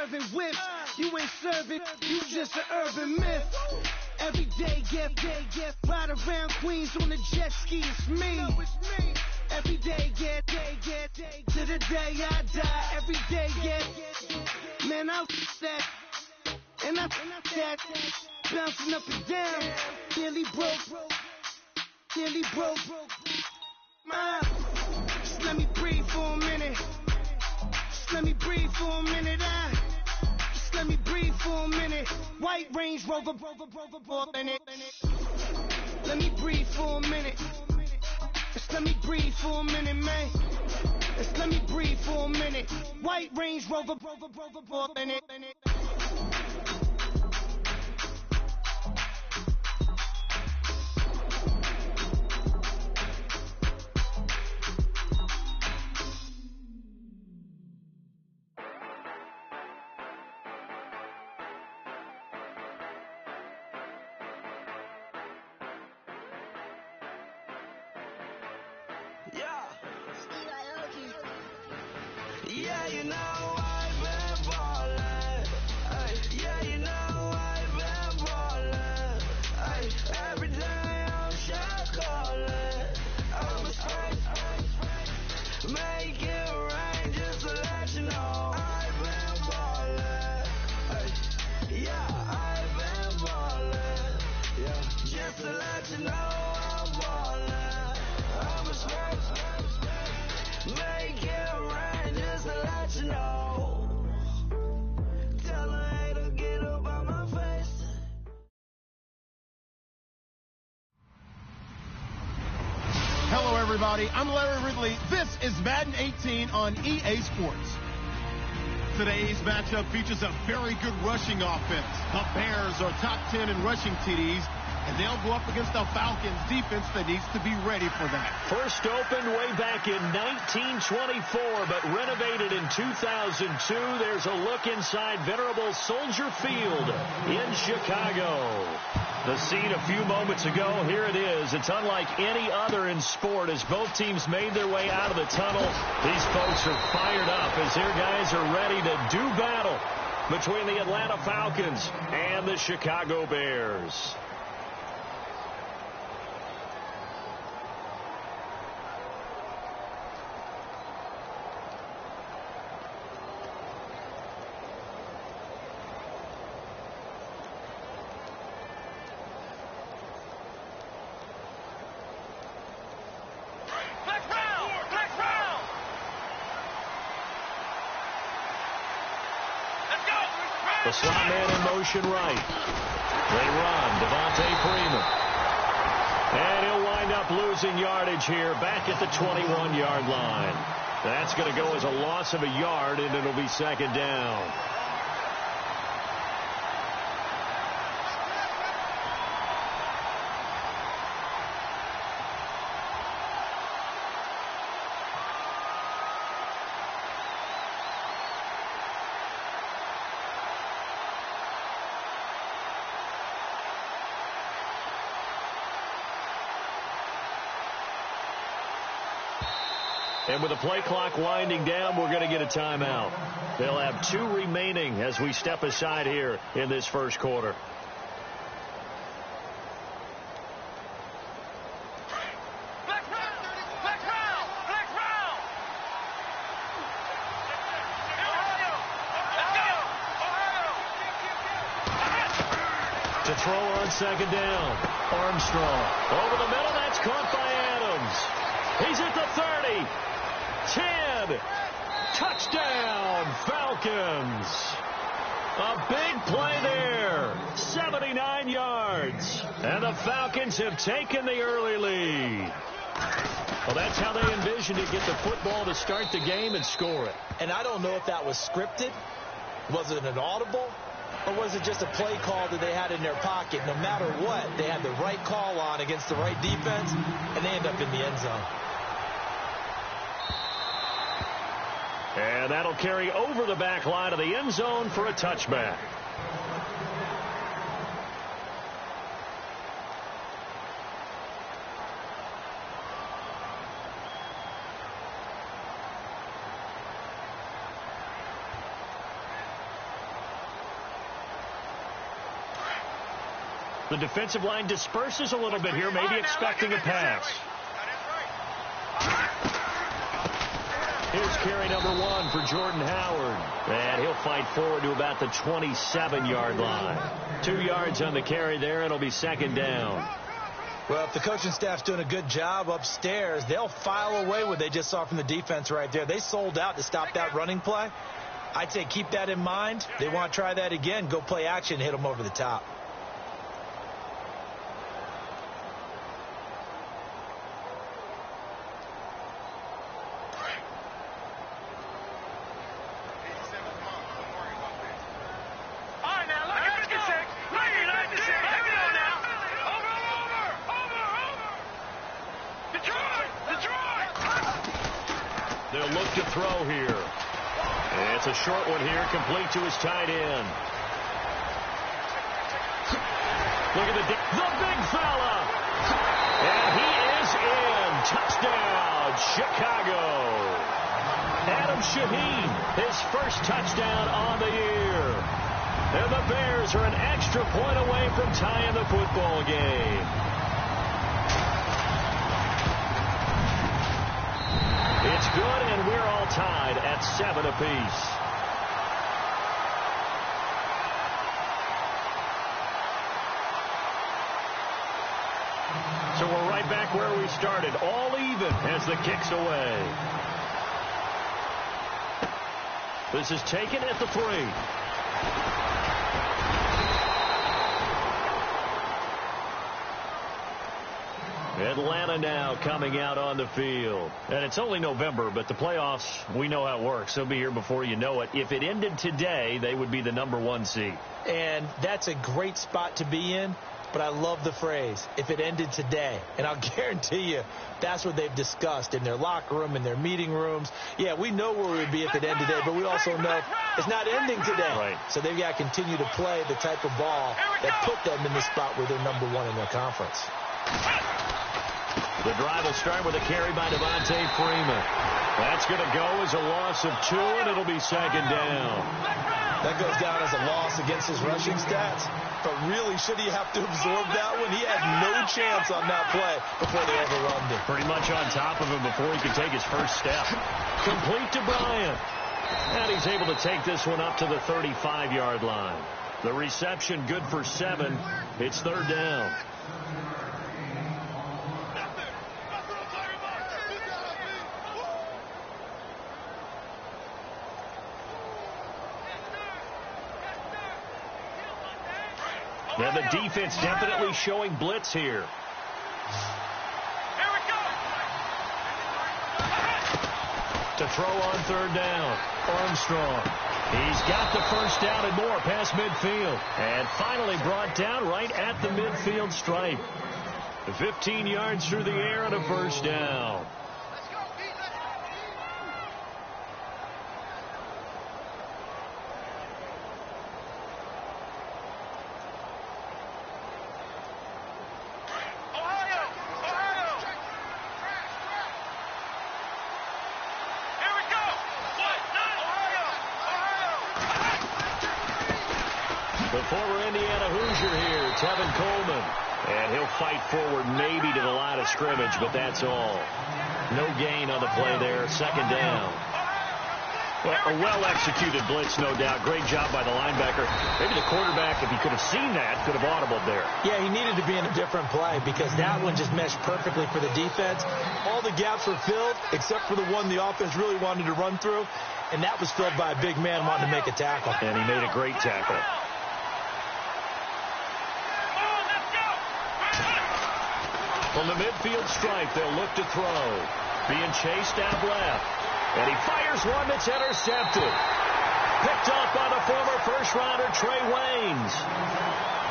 swerving whip. You ain't serving, you just an urban myth. Every day get, ride around Queens on the jet ski, it's me. Every day get, to the day I die. Every day get, man, I that, and I that, bouncing up and down, nearly broke. Just let me breathe for a minute. Just let me breathe for a minute. Just let me breathe for a minute. White Range Rover, minute. Let me breathe for a minute. Just let me breathe for a minute, man. Just let me breathe for a minute. White Range Rover, minute. Yeah, you know I've been ballin'. Yeah, you know I've been ballin'. Every day I'm shot callin'. I'm a space, make it rain just to let you know I've been ballin'. Yeah, I've been ballin'. Yeah, just to let you know I'm ballin'. I'm a space, make it rain just to let you know. Tell a hater get up on my face. Hello, everybody. I'm Larry Ridley. This is Madden 18 on EA Sports. Today's matchup features a very good rushing offense. The Bears are top 10 in rushing TDs, and they'll go up against the Falcons defense that needs to be ready for that. First opened way back in 1924, but renovated in 2002. There's a look inside venerable Soldier Field in Chicago. The scene a few moments ago, here it is. It's unlike any other in sport as both teams made their way out of the tunnel. These folks are fired up as their guys are ready to do battle between the Atlanta Falcons and the Chicago Bears. The slot man in motion right. They run. Devontae Freeman. And he'll wind up losing yardage here back at the 21-yard line. That's going to go as a loss of a yard, and it'll be second down. And with the play clock winding down, we're going to get a timeout. They'll have 2 remaining as we step aside here in this first quarter. To throw on second down. Armstrong. Over the middle, that's caught by Adams. He's at the 30. 10. Touchdown, Falcons. A big play there. 79 yards. And the Falcons have taken the early lead. Well, that's how they envisioned to get the football to start the game and score it. And I don't know if that was scripted. Was it an audible? Or was it just a play call that they had in their pocket? No matter what, they had the right call on against the right defense, and they end up in the end zone. And that'll carry over the back line of the end zone for a touchback. The defensive line disperses a little bit here, maybe expecting a pass. Here's carry number 1 for Jordan Howard. And he'll fight forward to about the 27-yard line. 2 yards on the carry there. It'll be second down. Well, if the coaching staff's doing a good job upstairs, they'll file away what they just saw from the defense right there. They sold out to stop that running play. I'd say keep that in mind. They want to try that again. Go play action and hit them over the top. They'll look to throw here. And it's a short one here, complete to his tight end. Look at the big fella. And he is in. Touchdown, Chicago. Adam Shaheen, his first touchdown on the year. And the Bears are an extra point away from tying the football game. It's good, and we're all tied at 7 apiece. So we're right back where we started, all even as the kick's away. This is taken at the 3. Atlanta now coming out on the field. And it's only November, but the playoffs, we know how it works. They'll be here before you know it. If it ended today, they would be the number 1 seed. And that's a great spot to be in, but I love the phrase, if it ended today. And I'll guarantee you that's what they've discussed in their locker room, in their meeting rooms. Yeah, we know where we would be if it ended today, but we also know it's not ending today. Right. So they've got to continue to play the type of ball that put them in the spot where they're number 1 in their conference. The drive will start with a carry by Devontae Freeman. That's going to go as a loss of 2, and it'll be second down. That goes down as a loss against his rushing stats. But really, should he have to absorb that one? He had no chance on that play before they overrun him. Pretty much on top of him before he could take his first step. Complete to Bryant. And he's able to take this one up to the 35-yard line. The reception good for 7. It's third down. Now the defense definitely showing blitz here. To throw on third down, Armstrong. He's got the first down and more past midfield. And finally brought down right at the midfield stripe. 15 yards through the air and a first down. The former Indiana Hoosier here, Tevin Coleman. And he'll fight forward maybe to the line of scrimmage, but that's all. No gain on the play there. Second down. Well, a well-executed blitz, no doubt. Great job by the linebacker. Maybe the quarterback, if he could have seen that, could have audibled there. Yeah, he needed to be in a different play because that one just meshed perfectly for the defense. All the gaps were filled except for the one the offense really wanted to run through, and that was filled by a big man wanting to make a tackle. And he made a great tackle. From the midfield stripe, they'll look to throw. Being chased out left. And he fires one that's intercepted. Picked off by the former first-rounder Trey Waynes.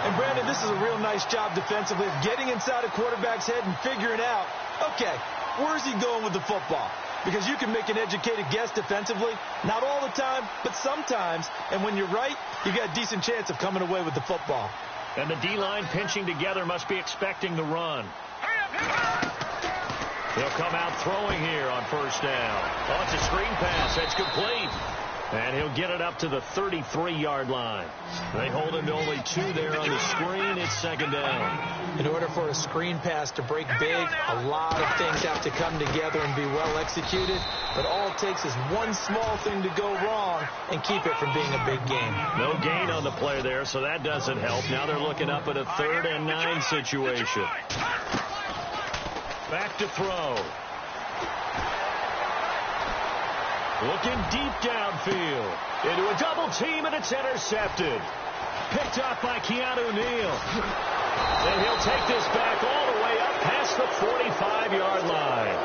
And, Brandon, this is a real nice job defensively of getting inside a quarterback's head and figuring out, okay, where's he going with the football? Because you can make an educated guess defensively. Not all the time, but sometimes. And when you're right, you got a decent chance of coming away with the football. And the D-line pinching together must be expecting the run. They'll come out throwing here on first down. Oh, it's a screen pass. That's complete. And he'll get it up to the 33-yard line. They hold him to only 2 there on the screen. It's second down. In order for a screen pass to break big, a lot of things have to come together and be well executed. But all it takes is one small thing to go wrong and keep it from being a big gain. No gain on the play there, so that doesn't help. Now they're looking up at a 3rd and 9 situation. Back to throw. Looking deep downfield. Into a double team, and it's intercepted. Picked up by Keanu Neal. And he'll take this back all the way up past the 45-yard line.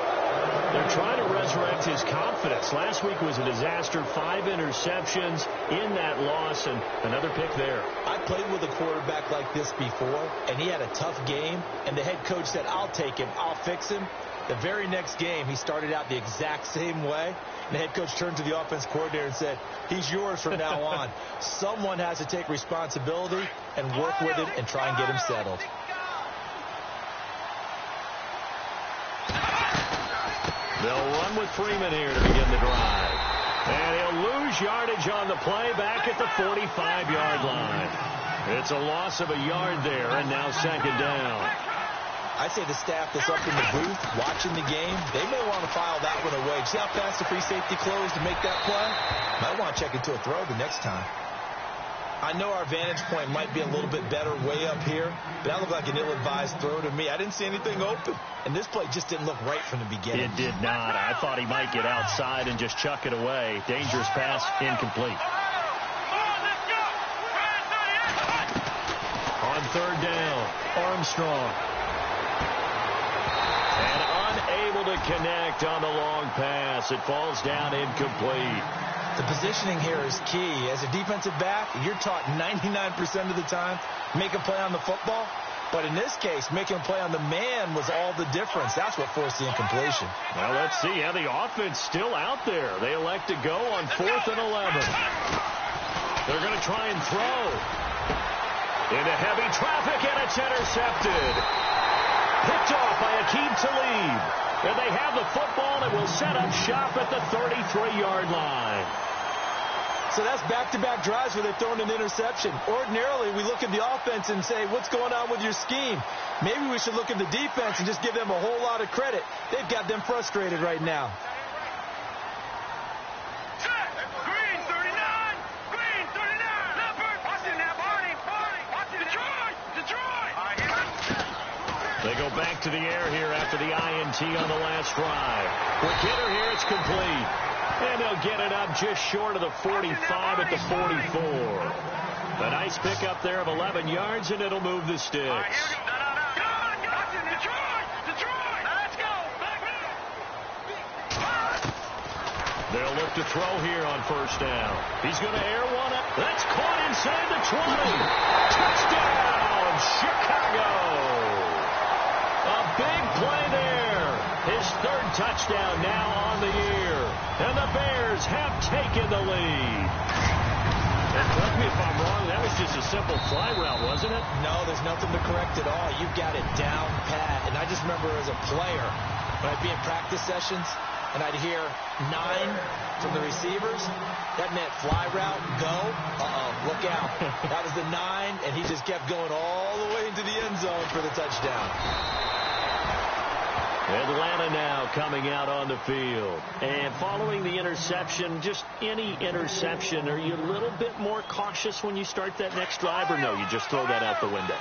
They're trying to resurrect his confidence. Last week was a disaster. 5 interceptions in that loss, and another pick there. I played with a quarterback like this before, and he had a tough game, and the head coach said, I'll take him, I'll fix him. The very next game, he started out the exact same way. And the head coach turned to the offense coordinator and said, he's yours from now on. Someone has to take responsibility and work with him and try and get him settled. They'll run with Freeman here to begin the drive. And he'll lose yardage on the play back at the 45-yard line. It's a loss of a yard there, and now second down. I say the staff that's up in the booth watching the game, they may want to file that one away. See how fast the free safety closed to make that play? Might want to check into a throw the next time. I know our vantage point might be a little bit better way up here, but that looked like an ill-advised throw to me. I didn't see anything open, and this play just didn't look right from the beginning. It did not. I thought he might get outside and just chuck it away. Dangerous pass, incomplete. On 3rd down, Armstrong. And unable to connect on the long pass. It falls down incomplete. The positioning here is key. As a defensive back, you're taught 99% of the time, make a play on the football. But in this case, making a play on the man was all the difference. That's what forced the incompletion. Well, let's see. Yeah, the offense still out there. They elect to go on 4th and 11. They're going to try and throw. Into heavy traffic, and it's intercepted. Picked off by Aqib Talib. And they have the football and will set up shop at the 33-yard line. So that's back-to-back drives where they're throwing an interception. Ordinarily, we look at the offense and say, what's going on with your scheme? Maybe we should look at the defense and just give them a whole lot of credit. They've got them frustrated right now. They go back to the air here after the INT on the last drive. Quick hitter here, it's complete. And they'll get it up just short of the 45 at the 44. A nice pickup there of 11 yards, and it'll move the sticks. They'll look to throw here on 1st down. He's going to air one up. That's caught inside the 20. Touchdown, Chicago. A big play there. His 3rd touchdown now on the year. And the Bears have taken the lead. And correct me if I'm wrong, that was just a simple fly route, wasn't it? No, there's nothing to correct at all. You've got it down pat. And I just remember as a player, when I'd be in practice sessions, and I'd hear 9 from the receivers, that meant fly route, go. Look out. That was the 9, and he just kept going all the way into the end zone for the touchdown. Atlanta now coming out on the field. And following the interception, just any interception, are you a little bit more cautious when you start that next drive, or no, you just throw that out the window?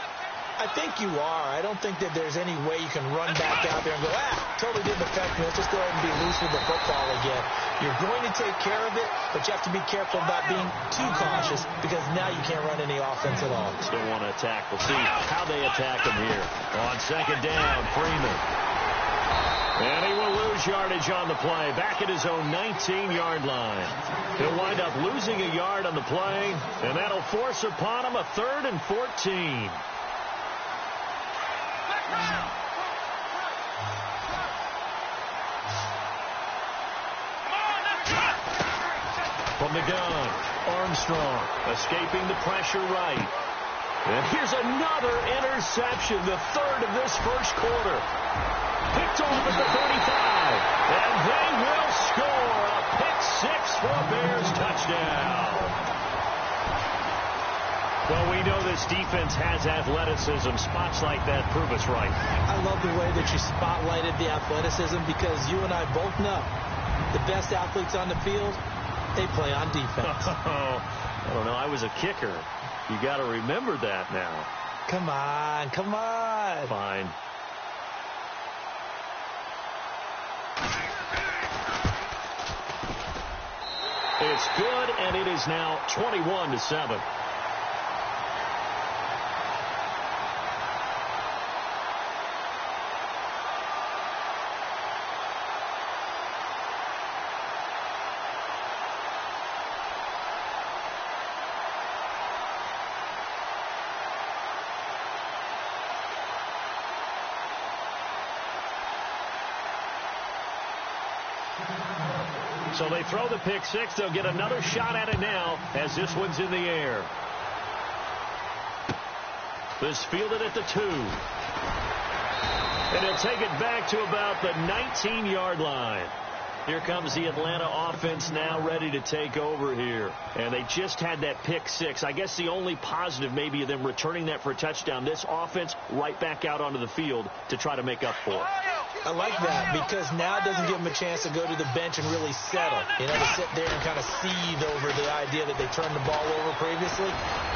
I think you are. I don't think that there's any way you can run back out there and go, totally didn't affect me. Let's just go ahead and be loose with the football again. You're going to take care of it, but you have to be careful about being too cautious because now you can't run any offense at all. Still want to attack. We'll see how they attack him here. On 2nd down, Freeman. And he will lose yardage on the play, back at his own 19-yard line. He'll wind up losing a yard on the play, and that'll force upon him a 3rd and 14. From the gun, Armstrong escaping the pressure right. And here's another interception, the third of this first quarter. Picked off at the 35. And they will score a pick six for a Bears touchdown. Well, we know this defense has athleticism. Spots like that prove us right. I love the way that you spotlighted the athleticism because you and I both know the best athletes on the field, they play on defense. I don't know. I was a kicker. You got to remember that now. Come on, come on. Fine. It's good, and it is now 21-7. So they throw the pick six. They'll get another shot at it now as this one's in the air. This fielded at the 2. And he'll take it back to about the 19-yard line. Here comes the Atlanta offense now ready to take over here. And they just had that pick six. I guess the only positive maybe of them returning that for a touchdown. This offense right back out onto the field to try to make up for it. I like that because now it doesn't give them a chance to go to the bench and really settle. You know, to sit there and kind of seethe over the idea that they turned the ball over previously.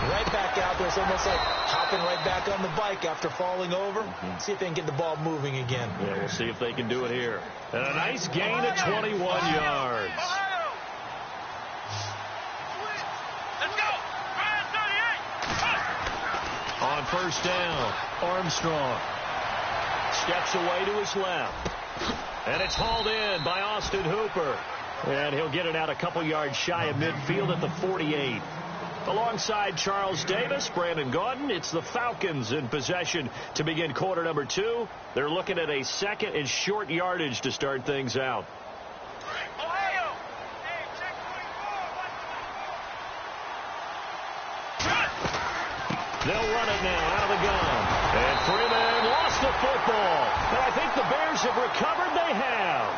Right back out there. It's almost like hopping right back on the bike after falling over. See if they can get the ball moving again. Yeah, we'll see if they can do it here. And a nice gain of 21 yards. Let's go. On first down, Armstrong steps away to his left. And it's hauled in by Austin Hooper. And he'll get it out a couple yards shy of midfield at the 48. Alongside Charles Davis, Brandon Gaudin, it's the Falcons in possession to begin quarter number 2. They're looking at a second and short yardage to start things out. They'll run it now out of the gun. And Freeman lost the football. And I think the Bears have recovered. They have.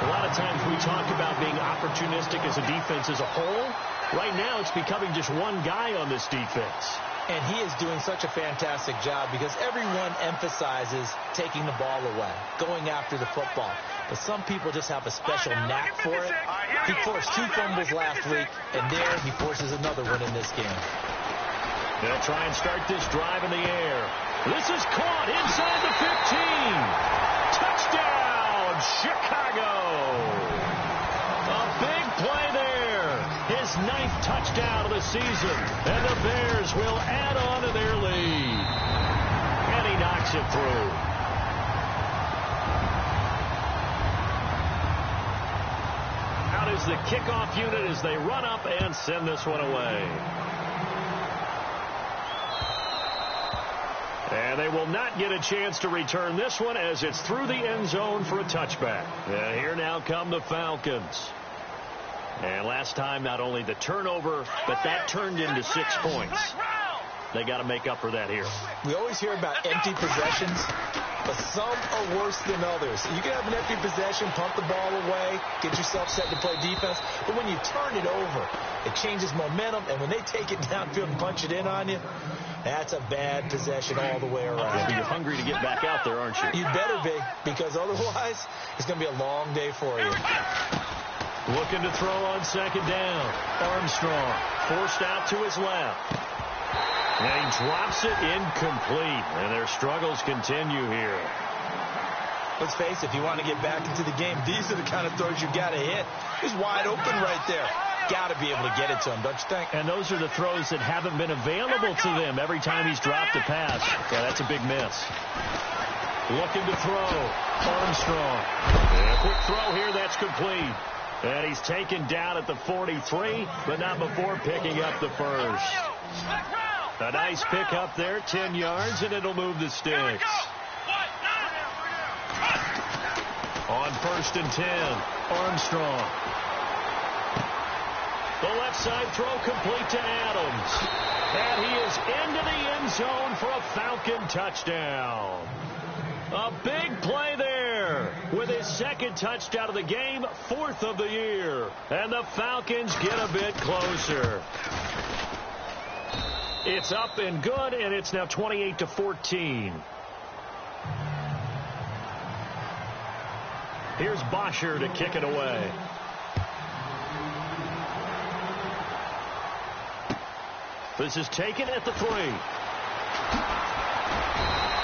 A lot of times we talk about being opportunistic as a defense as a whole. Right now it's becoming just one guy on this defense. And he is doing such a fantastic job because everyone emphasizes taking the ball away, going after the football. But some people just have a special knack for it. He forced 2 fumbles last week, and there he forces another one in this game. They'll try and start this drive in the air. This is caught inside the 15. Touchdown, Chicago. A big play there. His 9th touchdown of the season. And the Bears will add on to their lead. And he knocks it through. Out is the kickoff unit as they run up and send this one away. And they will not get a chance to return this one as it's through the end zone for a touchback. And here now come the Falcons. And last time, not only the turnover, but that turned into 6 points. They got to make up for that here. We always hear about empty possessions, but some are worse than others. You can have an empty possession, pump the ball away, get yourself set to play defense, but when you turn it over, it changes momentum, and when they take it downfield and punch it in on you, that's a bad possession all the way around. Yeah, but you're hungry to get back out there, aren't you? You better be, because otherwise, it's going to be a long day for you. Looking to throw on second down. Armstrong forced out to his left. And he drops it incomplete. And their struggles continue here. Let's face it, if you want to get back into the game, these are the kind of throws you got to hit. He's wide open right there. Got to be able to get it to him, don't you think? And those are the throws that haven't been available to them every time he's dropped a pass. Yeah, that's a big miss. Looking to throw. Armstrong. And a quick throw here, that's complete. And he's taken down at the 43, but not before picking up the first. A nice pick up there, 10 yards, and it'll move the sticks. On 1st and 10, Armstrong. The left side throw complete to Adams. And he is into the end zone for a Falcon touchdown. A big play there with his second touchdown of the game, 4th of the year. And the Falcons get a bit closer. It's up and good, and it's now 28-14. Here's Bosher to kick it away. This is taken at the 3.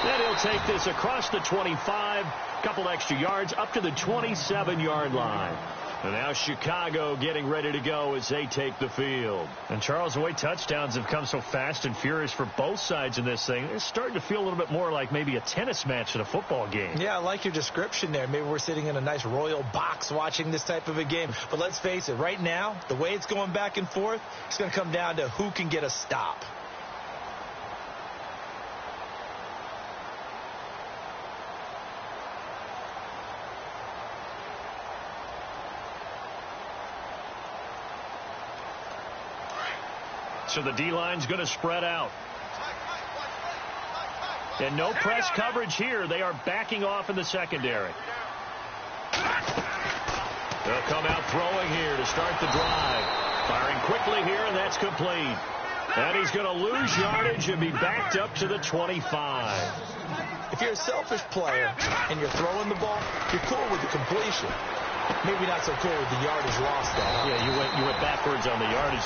Then he'll take this across the 25, couple extra yards, up to the 27-yard line. And now Chicago getting ready to go as they take the field. And, Charles, the way touchdowns have come so fast and furious for both sides in this thing, it's starting to feel a little bit more like maybe a tennis match at a football game. Yeah, I like your description there. Maybe we're sitting in a nice royal box watching this type of a game. But let's face it, right now, the way it's going back and forth, it's going to come down to who can get a stop. So the D-line's going to spread out. And no press coverage here. They are backing off in the secondary. They'll come out throwing here to start the drive. Firing quickly here, and that's complete. And he's going to lose yardage and be backed up to the 25. If you're a selfish player and you're throwing the ball, you're cool with the completion. Maybe not so cool with the yardage lost, though. Huh? Yeah, you went backwards on the yardage.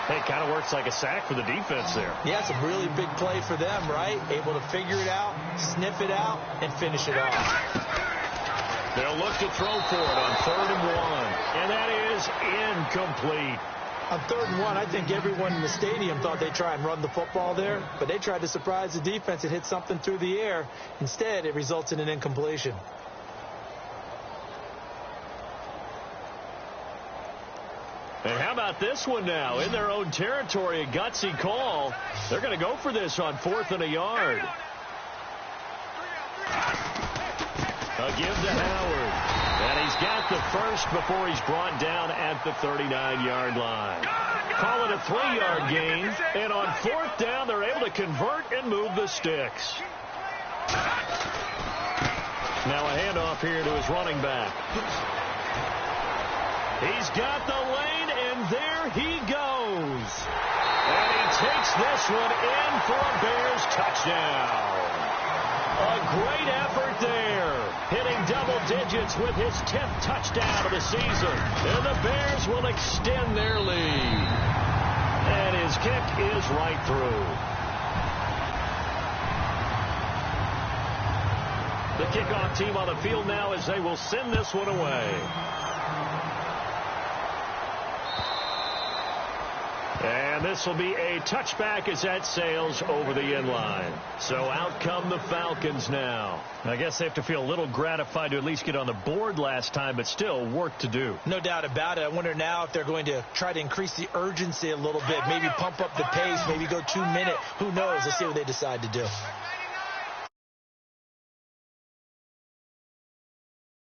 Hey, it kind of works like a sack for the defense there. Yeah, it's a really big play for them, right? Able to figure it out, sniff it out, and finish it off. They'll look to throw for it on 3rd and 1. And that is incomplete. On 3rd and 1, I think everyone in the stadium thought they'd try and run the football there, but they tried to surprise the defense and hit something through the air. Instead, it results in an incompletion. And how about this one now? In their own territory, a gutsy call. They're going to go for this on 4th and a yard. A give to Howard. And he's got the first before he's brought down at the 39-yard line. Call it a 3-yard gain. And on 4th down, they're able to convert and move the sticks. Now a handoff here to his running back. He's got the lane, and there he goes. And he takes this one in for a Bears touchdown. A great effort there, hitting double digits with his 10th touchdown of the season. And the Bears will extend their lead. And his kick is right through. The kickoff team on the field now as they will send this one away. And this will be a touchback as that sails over the end line. So out come the Falcons now. I guess they have to feel a little gratified to at least get on the board last time, but still work to do. No doubt about it. I wonder now if they're going to try to increase the urgency a little bit, maybe pump up the pace, maybe go 2 minutes. Who knows? Let's see what they decide to do.